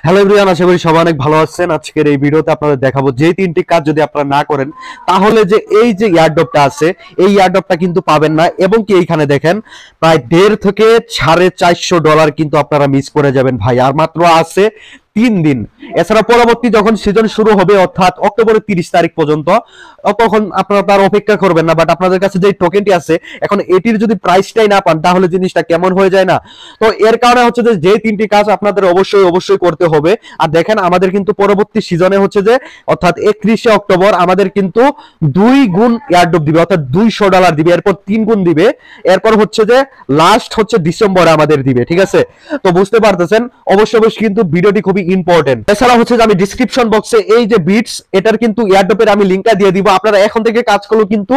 Hello everyone, আশা করি সবাই অনেক ভালো আছেন। আজকের এই ভিডিওতে আপনাদের দেখাবো যে তিনটি কাজ যদি আপনারা না করেন তাহলে যে এই যে ইয়ারড্রপটা আছে এই ইয়ারড্রপটা কিন্তু পাবেন না, এবং কি এইখানে দেখেন প্রায় $1.5 থেকে $450 কিন্তু আপনারা মিস করে যাবেন ভাই। আর মাত্র আছে 3 দিন। এছাড়া পরবর্তী যখন সিজন শুরু হবে অর্থাৎ অক্টোবরের 30 তারিখ পর্যন্ত, তখন আপনারা তার অপেক্ষা করবেন না। বাট আপনাদের কাছে যে টোকেনটি আছে এখন এটির যদি প্রাইসটাই না পান তাহলে জিনিসটা কেমন হয়ে যায় না? তো এর কারণে হচ্ছে যে তিনটি কাজ আপনাদের অবশ্যই করতে হবে। আর দেখেন আমাদের কিন্তু পরবর্তী সিজনে হচ্ছে যে অর্থাৎ 31শে অক্টোবর আমাদের কিন্তু 2 গুণ এয়ারড্রপ দিবে, অর্থাৎ $200 দিবে, এরপর 3 গুণ দিবে, এরপর হচ্ছে যে লাস্ট হচ্ছে ডিসেম্বরে আমাদের দিবে। ঠিক আছে, তো বুঝতে পারতেছেন অবশ্যই কিন্তু ভিডিওটি খুবই ইম্পর্টেন্ট। এছাড়া হচ্ছে যে আমি ডিসক্রিপশন বক্সে এই যে বিটস এটার কিন্তু এয়ারড্রপের আমি লিংকটা দিয়ে দিব। আপনারা এখন থেকে কাজ করলে কিন্তু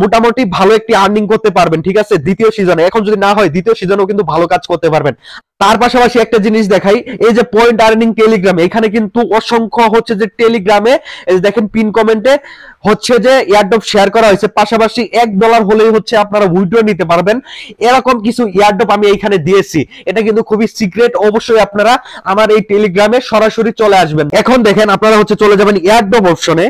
মোটামুটি ভালো একটি আর্নিং করতে পারবেন। ঠিক আছে, দ্বিতীয় সিজনে, এখন যদি না হয় দ্বিতীয় সিজনেও কিন্তু ভালো কাজ করতে পারবেন। তার পাশাপাশি একটা জিনিস দেখাই, এই যে পয়েন্ট আর্নিং টেলিগ্রাম, এখানে কিন্তু অসংখ্য হচ্ছে যে টেলিগ্রামে দেখেন পিন কমেন্টে হচ্ছে যে এয়ারড্রপ শেয়ার করা হয়েছে, পাশাপাশি $1 হলেই হচ্ছে আপনারা উইথড্র নিতে পারবেন। এরকম কিছু এয়ারড্রপ আমি এইখানে দিয়েছি, এটা কিন্তু খুবই সিক্রেট। অবশ্যই আপনারা আমার এই টেলিগ্রামে সরাসরি চলে আসবেন। এখন দেখেন আপনারা হচ্ছে চলে যাবেন এয়ারড্রপ অপশনে।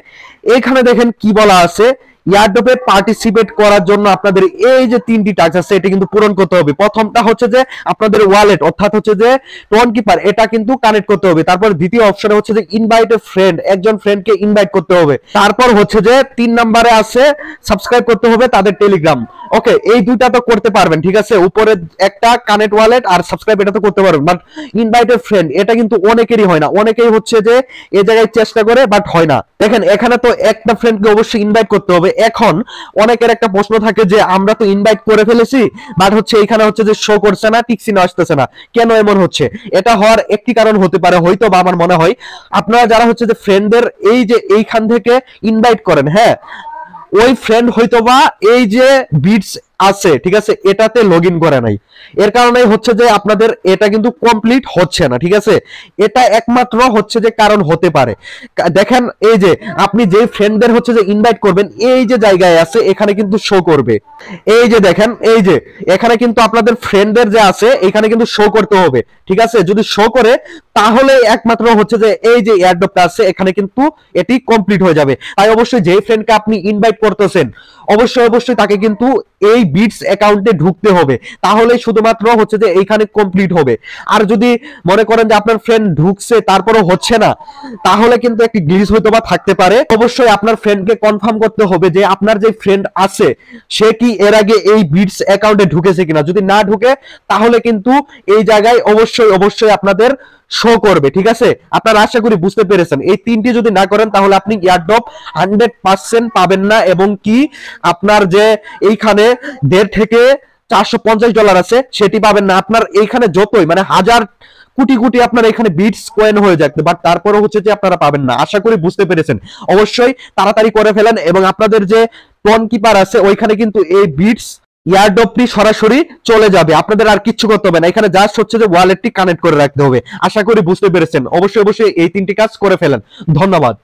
এখানে দেখেন কি বলা আছে, এয়ারড্রপে পার্টিসিপেট করার জন্য আপনাদের এই যে তিনটি টাস্ক আছে এটা কিন্তু পূরণ করতে হবে। প্রথমটা হচ্ছে যে আপনাদের ওয়ালেট অর্থাৎ হচ্ছে যে টোন কিপার, এটা কিন্তু কানেক্ট করতে হবে। তারপর দ্বিতীয় অপশনে হচ্ছে যে ইনভাইট এ ফ্রেন্ড, একজন ফ্রেন্ডকে ইনভাইট করতে হবে। তারপর হচ্ছে যে 3 নম্বরে আছে সাবস্ক্রাইব করতে হবে তাদের টেলিগ্রাম। ওকে, এই দুইটা তো করতে পারবেন। ঠিক আছে, উপরে একটা কানেক্ট ওয়ালেট আর সাবস্ক্রাইব এটা তো করতে পারবেন, বাট ইনভাইট এ ফ্রেন্ড এটা কিন্তু অনেকেরই হয় না। অনেকেই হচ্ছে যে এই জায়গায় চেষ্টা করে বাট হয় না। দেখেন এখানে তো একটা ফ্রেন্ডকে অবশ্যই ইনভাইট করতে হবে। এখন অনেকের একটা প্রশ্ন থাকে যে আমরা তো ইনভাইট করে ফেলেছি বাট হচ্ছে এখানে হচ্ছে যে শো করছে না, টিকসিন আসতেছে না, কেন এমন হচ্ছে? এটা হওয়ার একটি কারণ হতে পারে, হয়তো বা আমার মনে হয় আপনারা যারা হচ্ছে যে ফ্রেন্ডদের এই যে এইখান থেকে ইনভাইট করেন, হ্যাঁ ওই ফ্রেন্ড হয়তোবা এই যে বিটস আছে, ঠিক আছে, এটাতে লগ ইন করে নাই, এর কারণেই হচ্ছে যে আপনাদের এটা কিন্তু কমপ্লিট হচ্ছে না। ঠিক আছে, এটা একমাত্র হচ্ছে যে কারণ হতে পারে। দেখেন এই যে আপনি যে ফ্রেন্ডদের হচ্ছে যে ইনভাইট করবেন এই যে জায়গায় আছে এখানে কিন্তু শো করবে। এই যে দেখেন এই যে এখানে কিন্তু আপনাদের ফ্রেন্ডদের যে আছে এখানে কিন্তু শো করতে হবে। ঠিক আছে, যদি শো করে তাহলে একমাত্র হচ্ছে যে এই যে এয়ারড্রপটা আছে এখানে কিন্তু এটি কমপ্লিট হয়ে যাবে। তাই অবশ্যই যে ফ্রেন্ডকে আপনি ইনভাইট করতেছেন অবশ্যই তাকে কিন্তু এই বিটস অ্যাকাউন্টে ঢুকতে হবে, তাহলে শুধুমাত্র হচ্ছে যে এইখানে কমপ্লিট হবে। আর যদি মনে করেন যে আপনার ফ্রেন্ড ঢুকছে তারপরও হচ্ছে না, তাহলে কিন্তু একটি গ্লিচ হয়তো বা থাকতে পারে। অবশ্যই আপনার ফ্রেন্ডকে কনফার্ম করতে হবে যে আপনার যে ফ্রেন্ড আছে সে কি এর আগে এই বিটস অ্যাকাউন্টে ঢুকেছে কিনা। যদি না ঢুকে তাহলে কিন্তু এই জায়গায় অবশ্যই আপনাদের শো করবে। ঠিক আছে, আপনারা আশা করি বুঝতে পেরেছেন। এই তিনটি যদি না করেন তাহলে আপনি এয়ারড্রপ 100% পাবেন না, এবং কি আপনার যে এইখানে $1.5 থেকে $450 আছে সেটি পাবেন না। আপনার এইখানে যতই মানে হাজার কোটি আপনার এখানে বিটস কয়েন হয়ে যাবে, বাট তারপরে হচ্ছে যে আপনারা পাবেন না। আশা করি বুঝতে পেরেছেন। অবশ্যই তাড়াতাড়ি করে ফেলেন, এবং আপনাদের যে টোন কিপার আছে ওইখানে কিন্তু এই বিটস এয়ারড্রপটি সরাসরি চলে যাবে, আপনাদের আর কিচ্ছু করতে হবে না। এখানে জাস্ট হচ্ছে যে ওয়ালেটটি কানেক্ট করে রাখতে হবে। আশা করি বুঝতে পেরেছেন। অবশ্যই এই তিনটি কাজ করে ফেলেন। ধন্যবাদ।